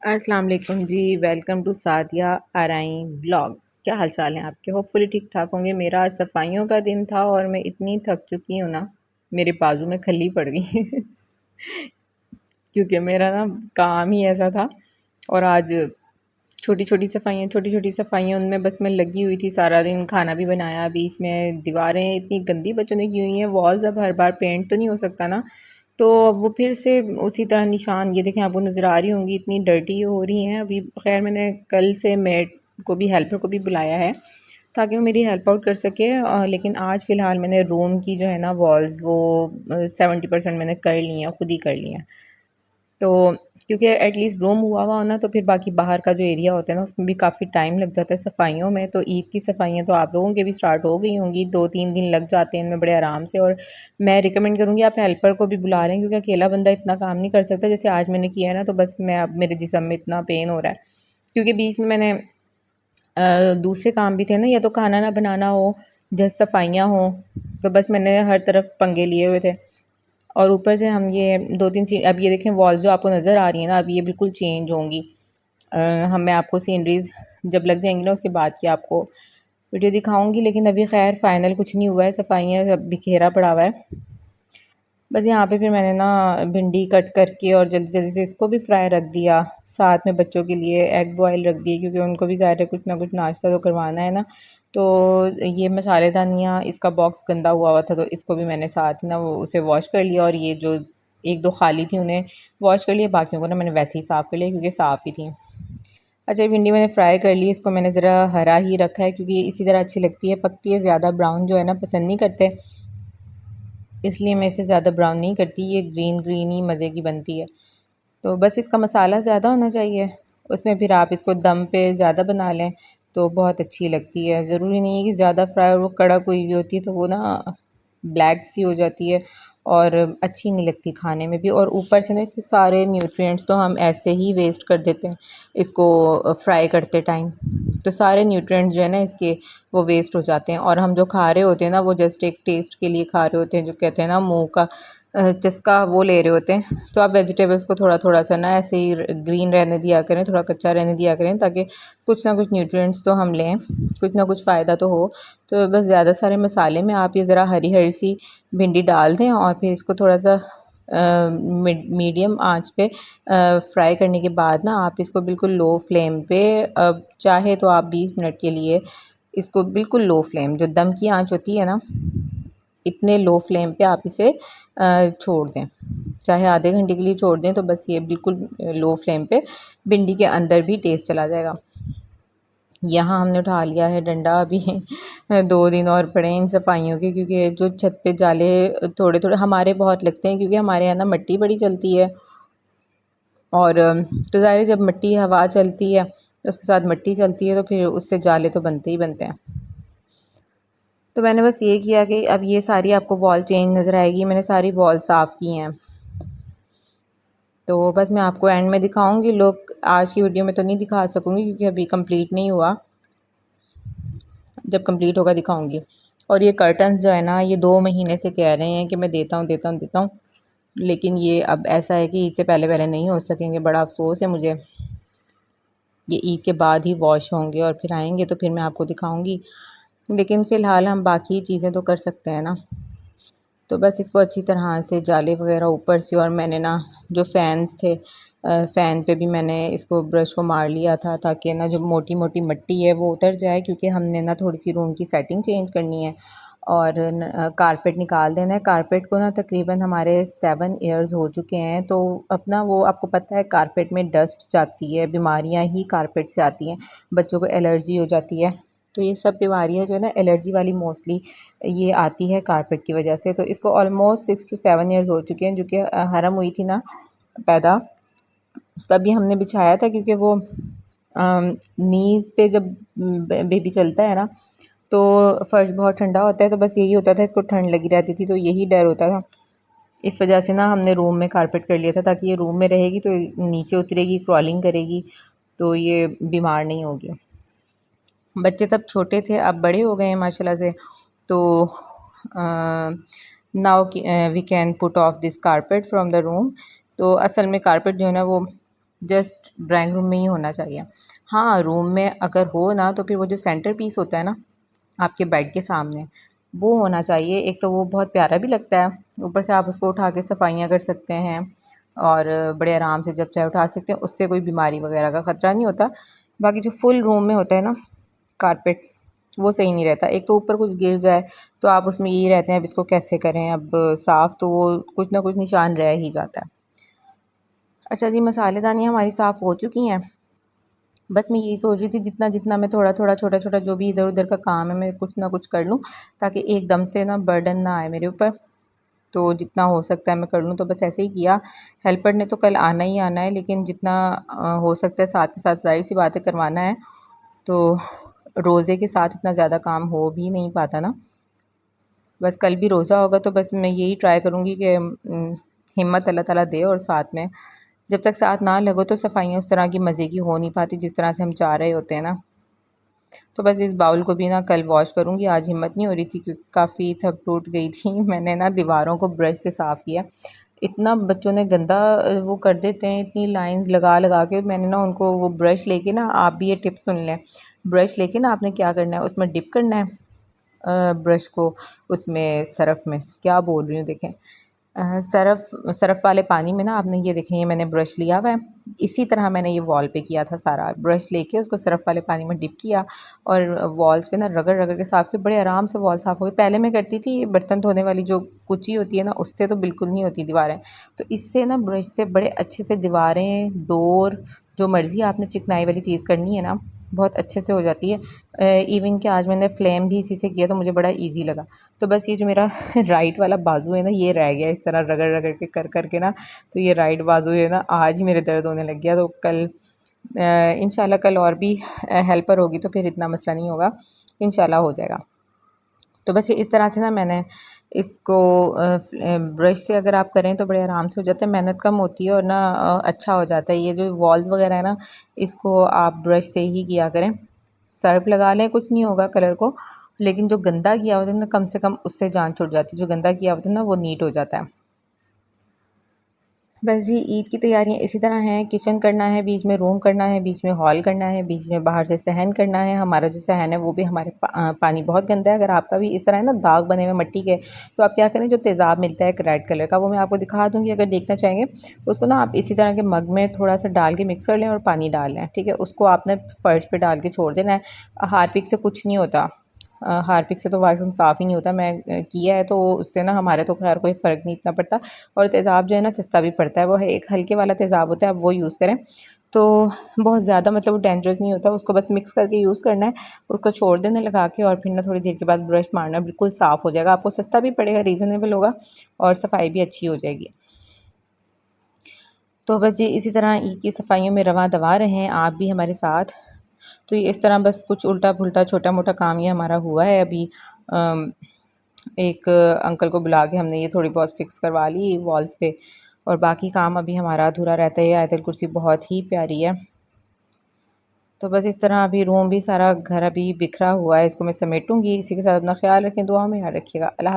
अस्सलाम वालेकुम जी। Welcome to Sadia Arai vlogs. क्या हाल चाल हैं आपके? होपफुली ठीक ठाक होंगे। मेरा आज सफाइयों का दिन था और मैं इतनी थक चुकी हूँ ना, मेरे बाजू में खल्ली पड़ गई क्योंकि मेरा ना काम ही ऐसा था। और आज छोटी छोटी सफाइयाँ उनमें बस मैं लगी हुई थी सारा दिन। खाना भी बनाया, बीच में दीवारें इतनी गंदी बच्चों ने की हुई हैं। वॉल्स अब हर बार पेंट तो नहीं हो सकता ना, तो वो फिर से उसी तरह निशान, ये देखें आपको नज़र आ रही होंगी, इतनी डर्टी हो रही हैं अभी। खैर मैंने कल से मेड को भी, हेल्पर को भी बुलाया है ताकि वो मेरी हेल्प आउट कर सके। लेकिन आज फ़िलहाल मैंने रूम की जो है ना वॉल्स, वो 70% मैंने कर ली हैं, ख़ुद ही कर ली हैं। तो क्योंकि एटलीस्ट रूम हुआ हुआ हो ना, तो फिर बाकी बाहर का जो एरिया होता है ना, उसमें भी काफ़ी टाइम लग जाता है सफाइयों में। तो ईद की सफाइयाँ तो आप लोगों के भी स्टार्ट हो गई होंगी, 2-3 दिन लग जाते हैं इनमें बड़े आराम से। और मैं रिकमेंड करूँगी आप हेल्पर को भी बुला लें, क्योंकि अकेला बंदा इतना काम नहीं कर सकता जैसे आज मैंने किया है ना। तो बस मैं, अब मेरे जिस्म में इतना पेन हो रहा है क्योंकि बीच में मैंने दूसरे काम भी थे ना, या तो खाना ना बनाना हो, जस्ट सफाइयाँ हों, तो बस मैंने हर तरफ पंगे लिए हुए थे। और ऊपर से हम ये 2-3 सी, अब ये देखें वॉल जो आपको नज़र आ रही है ना, अब ये बिल्कुल चेंज होंगी। हम, मैं आपको सीनरीज़ जब लग जाएंगी ना, उसके बाद की आपको वीडियो दिखाऊंगी। लेकिन अभी खैर फाइनल कुछ नहीं हुआ है, सफाइयाँ सब बिखेरा पड़ा हुआ है। बस यहाँ पे फिर मैंने ना भिंडी कट करके और जल्दी जल्दी से इसको भी फ्राई रख दिया। साथ में बच्चों के लिए एग बॉयल रख दिए, क्योंकि उनको भी ज़ाहिर है कुछ ना कुछ नाश्ता तो करवाना है ना। तो ये मसाले दानिया, इसका बॉक्स गंदा हुआ हुआ था, तो इसको भी मैंने साथ ही ना वो उसे वॉश कर लिया। और ये जो एक दो खाली थी उन्हें वॉश कर लिया, बाकियों को ना मैंने वैसे ही साफ़ कर लिया क्योंकि साफ़ ही थी। अच्छा, ये भिंडी मैंने फ्राई कर ली, इसको मैंने ज़रा हरा ही रखा है क्योंकि इसी तरह अच्छी लगती है। पकती है ज़्यादा, ब्राउन जो है ना पसंद नहीं करते, इसलिए मैं इसे ज़्यादा ब्राउन नहीं करती। ये ग्रीन ग्रीन ही मज़े की बनती है। तो बस इसका मसाला ज़्यादा होना चाहिए उसमें, फिर आप इसको दम पे ज़्यादा बना लें तो बहुत अच्छी लगती है। ज़रूरी नहीं है कि ज़्यादा फ्राई और वो कड़क हुई हुई होती है, तो वो ना ब्लैक सी हो जाती है और अच्छी नहीं लगती खाने में भी। और ऊपर से ना इसके सारे न्यूट्रिएंट्स तो हम ऐसे ही वेस्ट कर देते हैं इसको फ्राई करते टाइम। तो सारे न्यूट्रिएंट्स जो है ना इसके, वो वेस्ट हो जाते हैं। और हम जो खा रहे होते हैं ना, वो जस्ट एक टेस्ट के लिए खा रहे होते हैं, जो कहते हैं ना मुंह का चस्का, वो ले रहे होते हैं। तो आप वेजिटेबल्स को थोड़ा थोड़ा सा ना ऐसे ही ग्रीन रहने दिया करें, थोड़ा कच्चा रहने दिया करें, ताकि कुछ ना कुछ न्यूट्रिएंट्स तो हम लें, कुछ ना कुछ फ़ायदा तो हो। तो बस ज़्यादा सारे मसाले में आप ये ज़रा हरी हरी सी भिंडी डाल दें और फिर इसको थोड़ा सा मीडियम आंच पे फ्राई करने के बाद ना आप इसको बिल्कुल लो फ्लेम पे, चाहे तो आप 20 मिनट के लिए इसको बिल्कुल लो फ्लेम, जो दम की आंच होती है ना, इतने लो फ्लेम पे आप इसे छोड़ दें। चाहे आधे घंटे के लिए छोड़ दें, तो बस ये बिल्कुल लो फ्लेम पे भिंडी के अंदर भी टेस्ट चला जाएगा। यहाँ हमने उठा लिया है डंडा, अभी 2 दिन और पड़े हैं इन सफाइयों के, क्योंकि जो छत पे जाले थोड़े थोड़े हमारे बहुत लगते हैं, क्योंकि हमारे यहाँ ना मिट्टी बड़ी चलती है। और तो ज़ाहिर है जब मिट्टी हवा चलती है तो उसके साथ मिट्टी चलती है, तो फिर उससे जाले तो बनते ही बनते हैं। तो मैंने बस ये किया कि अब ये सारी आपको वॉल चेंज नज़र आएगी, मैंने सारी वॉल साफ़ की हैं। तो बस मैं आपको एंड में दिखाऊंगी, लोग आज की वीडियो में तो नहीं दिखा सकूँगी क्योंकि अभी कंप्लीट नहीं हुआ, जब कंप्लीट होगा दिखाऊंगी। और ये कर्टन्स जो है ना, ये 2 महीने से कह रहे हैं कि मैं देता हूँ देता हूँ देता हूँ, लेकिन ये अब ऐसा है कि ईद से पहले पहले नहीं हो सकेंगे। बड़ा अफसोस है मुझे। ये ईद के बाद ही वॉश होंगे और फिर आएंगे तो फिर मैं आपको दिखाऊंगी, लेकिन फ़िलहाल हम बाकी चीज़ें तो कर सकते हैं ना। तो बस इसको अच्छी तरह से जाले वगैरह ऊपर से, और मैंने ना जो फ़ैन्स थे, फ़ैन पे भी मैंने इसको ब्रश को मार लिया था, ताकि ना जो मोटी मोटी मिट्टी है वो उतर जाए, क्योंकि हमने ना थोड़ी सी रूम की सेटिंग चेंज करनी है। और कारपेट निकाल देना है। कारपेट को ना तकरीबन हमारे 7 ईयर्स हो चुके हैं। तो अपना वो आपको पता है, कारपेट में डस्ट जाती है, बीमारियां ही कारपेट से आती हैं, बच्चों को एलर्जी हो जाती है। तो ये सब बीमारियां जो है ना एलर्जी वाली, मोस्टली ये आती है कारपेट की वजह से। तो इसको ऑलमोस्ट 6 to 7 ईयर्स हो चुके हैं, जो कि हरम हुई थी ना पैदा, तभी हमने बिछाया था, क्योंकि वो नीज़ पे जब बेबी चलता है ना, तो फर्श बहुत ठंडा होता है, तो बस यही होता था, इसको ठंड लगी रहती थी, तो यही डर होता था। इस वजह से ना हमने रूम में कारपेट कर लिया था, ताकि ये रूम में रहेगी तो नीचे उतरेगी, क्रॉलिंग करेगी, तो ये बीमार नहीं होगी। बच्चे तब छोटे थे, अब बड़े हो गए हैं माशाल्लाह से। तो now we can put off this carpet from the room. तो असल में कारपेट जो है ना वो जस्ट ड्राइंग रूम में ही होना चाहिए। हाँ, रूम में अगर हो ना तो फिर वो जो सेंटर पीस होता है ना आपके बेड के सामने, वो होना चाहिए। एक तो वो बहुत प्यारा भी लगता है, ऊपर से आप उसको उठा के सफाइयाँ कर सकते हैं और बड़े आराम से जब चाहे उठा सकते हैं, उससे कोई बीमारी वगैरह का ख़तरा नहीं होता। बाकी जो फुल रूम में होता है ना कारपेट, वो सही नहीं रहता। एक तो ऊपर कुछ गिर जाए तो आप उसमें यही रहते हैं अब इसको कैसे करें, अब साफ़ तो वो कुछ ना कुछ निशान रह ही जाता है। अच्छा जी, मसालेदानी हमारी साफ़ हो चुकी हैं। बस मैं यही सोच रही थी जितना जितना मैं थोड़ा थोड़ा छोटा छोटा जो भी इधर उधर का काम है मैं कुछ ना कुछ कर लूँ, ताकि एकदम से ना बर्डन ना आए मेरे ऊपर। तो जितना हो सकता है मैं कर लूँ, तो बस ऐसे ही किया। हेल्पर ने तो कल आना ही आना है, लेकिन जितना हो सकता है साथ के साथ ज़ाहिर सी बातें करवाना है। तो रोज़े के साथ इतना ज़्यादा काम हो भी नहीं पाता ना। बस कल भी रोज़ा होगा तो बस मैं यही ट्राई करूँगी कि हिम्मत अल्लाह ताला दे, और साथ में जब तक साथ ना लगो तो सफाइयाँ उस तरह की मज़े की हो नहीं पाती जिस तरह से हम चाह रहे होते हैं ना। तो बस इस बाउल को भी ना कल वॉश करूँगी, आज हिम्मत नहीं हो रही थी क्योंकि काफ़ी थक टूट गई थी। मैंने ना दीवारों को ब्रश से साफ़ किया। इतना बच्चों ने गंदा वो कर देते हैं, इतनी लाइंस लगा लगा के। मैंने ना उनको वो ब्रश लेके ना, आप भी ये टिप सुन लें। ब्रश लेके ना आपने क्या करना है, उसमें डिप करना है ब्रश को, उसमें सरफ़ में, क्या बोल रही हूँ देखें, सरफ़ वाले पानी में ना आपने ये देखें, ये मैंने ब्रश लिया हुआ है। इसी तरह मैंने ये वॉल पे किया था सारा, ब्रश लेके उसको सरफ़ वाले पानी में डिप किया और वॉल्स पे ना रगड़ रगड़ के साफ़ किया। बड़े आराम से वॉल साफ़ हो गई। पहले मैं करती थी बर्तन धोने वाली जो कुची होती है ना, उससे तो बिल्कुल नहीं होती दीवारें। तो इससे ना ब्रश से बड़े अच्छे से दीवारें, डोर, जो मर्ज़ी आपने चिकनाई वाली चीज़ करनी है ना, बहुत अच्छे से हो जाती है। इवन कि आज मैंने फ्लेम भी इसी से किया तो मुझे बड़ा ईज़ी लगा। तो बस ये जो मेरा राइट वाला बाजू है ना, ये रह गया इस तरह रगड़ रगड़ के कर के ना। तो ये राइट बाजू है ना, आज ही मेरे दर्द होने लग गया। तो कल इंशाल्लाह कल और भी हेल्पर होगी तो फिर इतना मसला नहीं होगा, इंशाल्लाह हो जाएगा। तो बस ये इस तरह से ना मैंने इसको ब्रश से अगर आप करें तो बड़े आराम से हो जाता है, मेहनत कम होती है और ना अच्छा हो जाता है। ये जो वॉल्स वगैरह है ना, इसको आप ब्रश से ही किया करें। सर्फ लगा लें, कुछ नहीं होगा कलर को, लेकिन जो गंदा किया होता है ना, कम से कम उससे जान छूट जाती है। जो गंदा किया होता है ना, वो नीट हो जाता है। बस जी, ईद की तैयारियाँ इसी तरह हैं। किचन करना है, बीच में रूम करना है, बीच में हॉल करना है, बीच में बाहर से सहन करना है। हमारा जो सहन है वो भी हमारे पानी बहुत गंदा है। अगर आपका भी इस तरह है ना दाग बने हुए मिट्टी के, तो आप क्या करें, जो तेज़ाब मिलता है एक रेड कलर का, वो मैं आपको दिखा दूँगी अगर देखना चाहेंगे। उसको ना आप इसी तरह के मग में थोड़ा सा डाल के मिक्स कर लें और पानी डाल लें, ठीक है। उसको आपने फ़र्श पे डाल के छोड़ देना है। हार्पिक से कुछ नहीं होता। हार्पिक से तो वाशरूम साफ़ ही नहीं होता। मैं किया है तो उससे ना हमारे तो खैर कोई फ़र्क नहीं इतना पड़ता। और तेज़ाब जो है ना सस्ता भी पड़ता है, वो है एक हल्के वाला तेज़ाब होता है, आप वो यूज़ करें तो बहुत ज़्यादा मतलब वो डेंजरस नहीं होता। उसको बस मिक्स करके यूज़ करना है, उसको छोड़ देना लगा के, और फिर ना थोड़ी देर के बाद ब्रश मारना, बिल्कुल साफ़ हो जाएगा। आपको सस्ता भी पड़ेगा, रीज़नेबल होगा और सफाई भी अच्छी हो जाएगी। तो बस जी इसी तरह ईद की सफाइयों में रवां दवा रहें आप भी हमारे साथ। तो ये इस तरह बस कुछ उल्टा-पुल्टा छोटा-मोटा काम ये हमारा हुआ है अभी। अम, एक अंकल को बुला के हमने ये थोड़ी बहुत फिक्स करवा ली वॉल्स पे, और बाकी काम अभी हमारा अधूरा रहता है। आयतल कुर्सी बहुत ही प्यारी है। तो बस इस तरह अभी रूम भी सारा घर अभी बिखरा हुआ है, इसको मैं समेटूँगी। इसी के साथ अपना ख़्याल रखें, दुआ में याद रखिएगा। अल्लाह